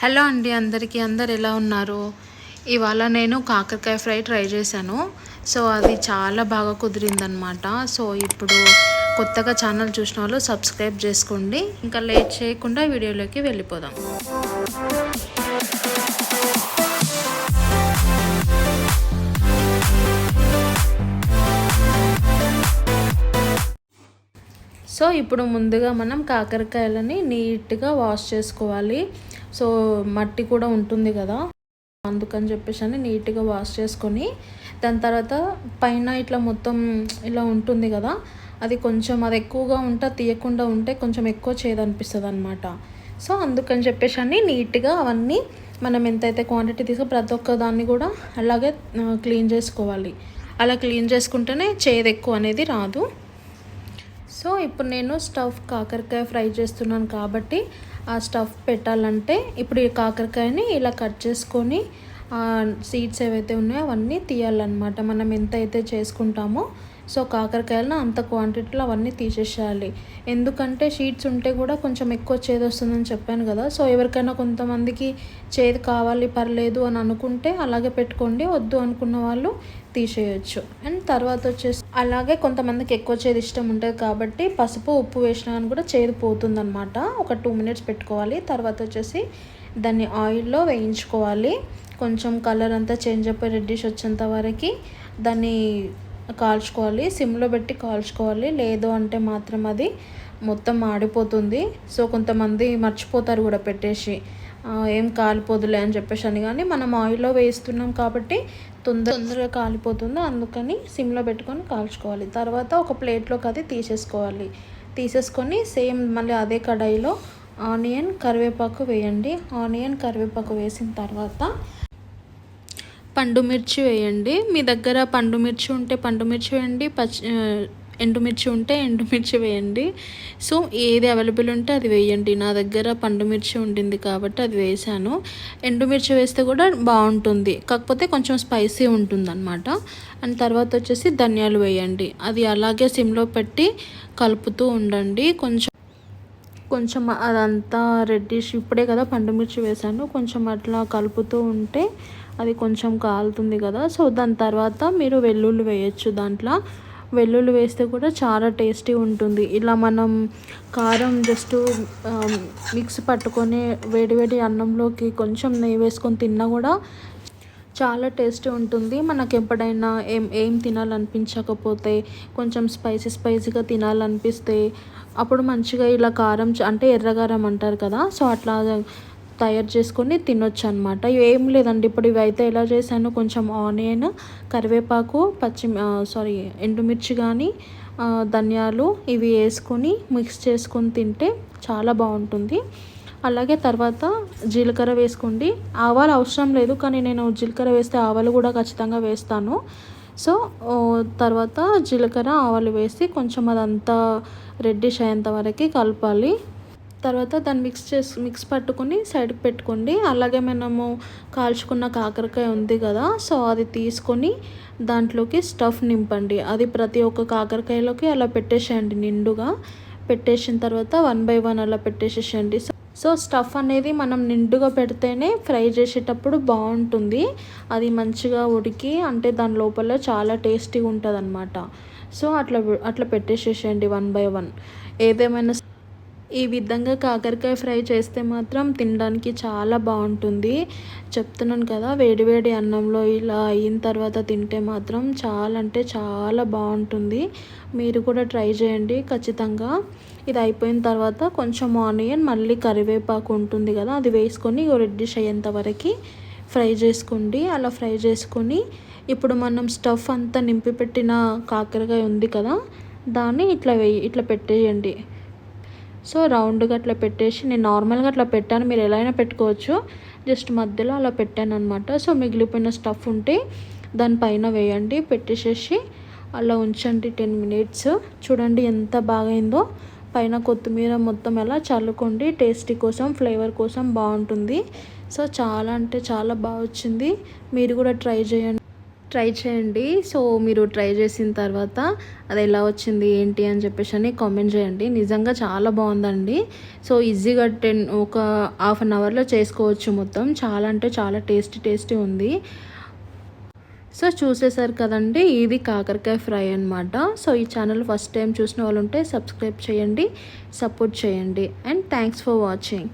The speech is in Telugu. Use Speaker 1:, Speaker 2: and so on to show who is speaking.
Speaker 1: హలో అండి అందరికీ, అందరు ఎలా ఉన్నారు? ఇవాళ నేను కాకరకాయ ఫ్రై ట్రై చేశాను. సో అది చాలా బాగా కుదిరిందనమాట. సో ఇప్పుడు కొత్తగా ఛానల్ చూసిన వాళ్ళు సబ్స్క్రైబ్ చేసుకోండి. ఇంకా లేట్ చేయకుండా వీడియోలోకి వెళ్ళిపోదాం. సో ఇప్పుడు ముందుగా మనం కాకరకాయలని నీట్గా వాష్ చేసుకోవాలి. సో మట్టి కూడా ఉంటుంది కదా, అందుకని చెప్పేసి నీట్గా వాష్ చేసుకొని దాని తర్వాత పైన ఇట్లా మొత్తం ఇలా ఉంటుంది కదా, అది కొంచెం అది ఎక్కువగా ఉంటే తీయకుండా ఉంటే కొంచెం ఎక్కువ చేదనిపిస్తుంది అనమాట. సో అందుకని చెప్పేసి నీట్గా అవన్నీ మనం ఎంతైతే క్వాంటిటీ తీసుకో ప్రతి ఒక్క దాన్ని కూడా అలాగే క్లీన్ చేసుకోవాలి. అలా క్లీన్ చేసుకుంటేనే చేదు ఎక్కువ అనేది రాదు. సో ఇప్పుడు నేను స్టఫ్ కాకరకాయ ఫ్రై చేస్తున్నాను కాబట్టి ఆ స్టఫ్ పెట్టాలంటే ఇప్పుడు ఈ కాకరకాయని ఇలా కట్ చేసుకొని సీడ్స్ ఏవైతే ఉన్నాయో అవన్నీ తీయాలన్నమాట. మనం ఎంత అయితే చేసుకుంటామో సో కాకరకాయలను అంత క్వాంటిటీలో అవన్నీ తీసేసేయాలి. ఎందుకంటే షీట్స్ ఉంటే కూడా కొంచెం ఎక్కువ చేదు వస్తుందని చెప్పాను కదా. సో ఎవరికైనా కొంతమందికి చేదు కావాలి పర్లేదు అని అనుకుంటే అలాగే పెట్టుకోండి, వద్దు అనుకున్న వాళ్ళు తీసేయచ్చు. అండ్ తర్వాత వచ్చేసి అలాగే కొంతమందికి ఎక్కువ చేదు ఇష్టం ఉంటుంది కాబట్టి పసుపు ఉప్పు వేసినా అని కూడా చేదు పోతుందన్నమాట. ఒక 2 minutes పెట్టుకోవాలి. తర్వాత వచ్చేసి దాన్ని ఆయిల్లో వేయించుకోవాలి. కొంచెం కలర్ అంతా చేంజ్ అయిపోయి రెడ్డిష్ వచ్చేంత వరకు దాన్ని కాల్చుకోవాలి. సిమ్లో పెట్టి కాల్చుకోవాలి, లేదు అంటే మాత్రం అది మొత్తం మాడిపోతుంది. సో కొంతమంది మర్చిపోతారు కూడా పెట్టేసి ఏం కాలిపోదులే అని చెప్పేసి అని, కానీ మనం ఆయిల్లో వేస్తున్నాం కాబట్టి తొందరగా కాలిపోతుంది. అందుకని సిమ్లో పెట్టుకొని కాల్చుకోవాలి. తర్వాత ఒక ప్లేట్లోకి అది తీసేసుకొని సేమ్ మళ్ళీ అదే కడాయిలో ఆనియన్ కరివేపాకు వేయండి. ఆనియన్ కరివేపాకు వేసిన తర్వాత పండు మిర్చి వేయండి. మీ దగ్గర పండు మిర్చి ఉంటే పండు మిర్చి వేయండి, ఎండుమిర్చి ఉంటే ఎండుమిర్చి వేయండి. సో ఏది అవైలబుల్ ఉంటే అది వేయండి. నా దగ్గర పండు మిర్చి ఉండింది కాబట్టి అది వేసాను. ఎండుమిర్చి వేస్తే కూడా బాగుంటుంది, కాకపోతే కొంచెం స్పైసీ ఉంటుంది అనమాట. అండ్ తర్వాత వచ్చేసి ధనియాలు వేయండి. అది అలాగే సిమ్లో పెట్టి కలుపుతూ ఉండండి. కొంచెం అదంతా రెడ్డిష్, ఇప్పుడే కదా పండు మిర్చి వేసాను, కొంచెం అట్లా కలుపుతూ ఉంటే అది కొంచెం కాలుతుంది కదా. సో దాని తర్వాత మీరు వెల్లుల్లి వేయచ్చు. దాంట్లో వెల్లుల్లి వేస్తే కూడా చాలా టేస్టీ ఉంటుంది. ఇలా మనం కారం జస్ట్ మిక్స్ పట్టుకొని వేడివేడి అన్నంలోకి కొంచెం నెయ్యి వేసుకొని తిన్నా కూడా చాలా టేస్టీ ఉంటుంది. మనకు ఎప్పుడైనా ఏం తినాలనిపించకపోతే, కొంచెం స్పైసీగా తినాలనిపిస్తే అప్పుడు మంచిగా ఇలా కారం అంటే ఎర్రగారం అంటారు కదా, సో అట్లా తయారు చేసుకొని తినొచ్చు అనమాట. ఏం లేదండి, ఇప్పుడు ఇవి అయితే ఎలా చేశాను, కొంచెం ఆనియన్ కరివేపాకు ఎండుమిర్చి కానీ ధనియాలు ఇవి వేసుకొని మిక్స్ చేసుకొని తింటే చాలా బాగుంటుంది. అలాగే తర్వాత జీలకర్ర వేసుకోండి. ఆవాలు అవసరం లేదు, కానీ నేను జీలకర్ర వేస్తే ఆవాలు కూడా ఖచ్చితంగా వేస్తాను. సో తర్వాత జీలకర్ర ఆవాలు వేసి కొంచెం అదంతా రెడ్డిష్ అయ్యేంత వరకు కలపాలి. తర్వాత దాన్ని మిక్స్ పట్టుకొని సైడ్కి పెట్టుకోండి. అలాగే మనము కాల్చుకున్న కాకరకాయ ఉంది కదా, సో అది తీసుకొని దాంట్లోకి స్టఫ్ నింపండి. అది ప్రతి ఒక్క కాకరకాయలోకి అలా పెట్టేసేయండి. నిండుగా పెట్టేసిన తర్వాత 1 by 1 అలా పెట్టేసేయండి. సో స్టఫ్ అనేది మనం నిండుగా పెడితేనే ఫ్రై చేసేటప్పుడు బాగుంటుంది. అది మంచిగా ఉడికి అంటే దాని లోపల చాలా టేస్టీగా ఉంటుంది అనమాట. సో అట్లా పెట్టేసేయండి 1 by 1. ఏదేమైనా ఈ విధంగా కాకరకాయ ఫ్రై చేస్తే మాత్రం తినడానికి చాలా బాగుంటుంది. చెప్తున్నాను కదా, వేడివేడి అన్నంలో ఇలా అయిన తర్వాత తింటే మాత్రం చాలా అంటే చాలా బాగుంటుంది. మీరు కూడా ట్రై చేయండి ఖచ్చితంగా. ఇది అయిపోయిన తర్వాత కొంచెం ఆనియన్ మళ్ళీ కరివేపాకు ఉంటుంది కదా, అది వేసుకొని రెడ్డిష్ అయ్యేంత వరకు ఫ్రై చేసుకోండి. అలా ఫ్రై చేసుకొని ఇప్పుడు మనం స్టఫ్ అంతా నింపి పెట్టిన కాకరకాయ ఉంది కదా, దాన్ని ఇట్లా పెట్టేయండి. సో రౌండ్గా అట్లా పెట్టేసి, నేను నార్మల్గా అట్లా పెట్టాను, మీరు ఎలా అయినా పెట్టుకోవచ్చు. జస్ట్ మధ్యలో అలా పెట్టాను అనమాట. సో మిగిలిపోయిన స్టఫ్ ఉంటే దానిపైన వేయండి, పెట్టేసేసి అలా ఉంచండి 10 minutes. చూడండి ఎంత బాగైందో. పైన కొత్తిమీర మొత్తం ఎలా చల్లుకోండి, టేస్టీ కోసం ఫ్లేవర్ కోసం బాగుంటుంది. సో చాలా అంటే చాలా బాగా వచ్చింది. మీరు కూడా ట్రై చేయండి. ట్రై చేయండి. సో మీరు ట్రై చేసిన తర్వాత అది ఎలా వచ్చింది ఏంటి అని చెప్పేసి అని కామెంట్ చేయండి. నిజంగా చాలా బాగుందండి. సో ఈజీగా ఒక హాఫ్ అన్ అవర్లో చేసుకోవచ్చు మొత్తం. చాలా అంటే చాలా టేస్టీ ఉంది. సో చూసేసారు కదండి, ఇది కాకరకాయ ఫ్రై అనమాట. సో ఈ ఛానల్ ఫస్ట్ టైం చూసిన వాళ్ళు ఉంటే సబ్స్క్రైబ్ చేయండి, సపోర్ట్ చేయండి. And thanks for watching.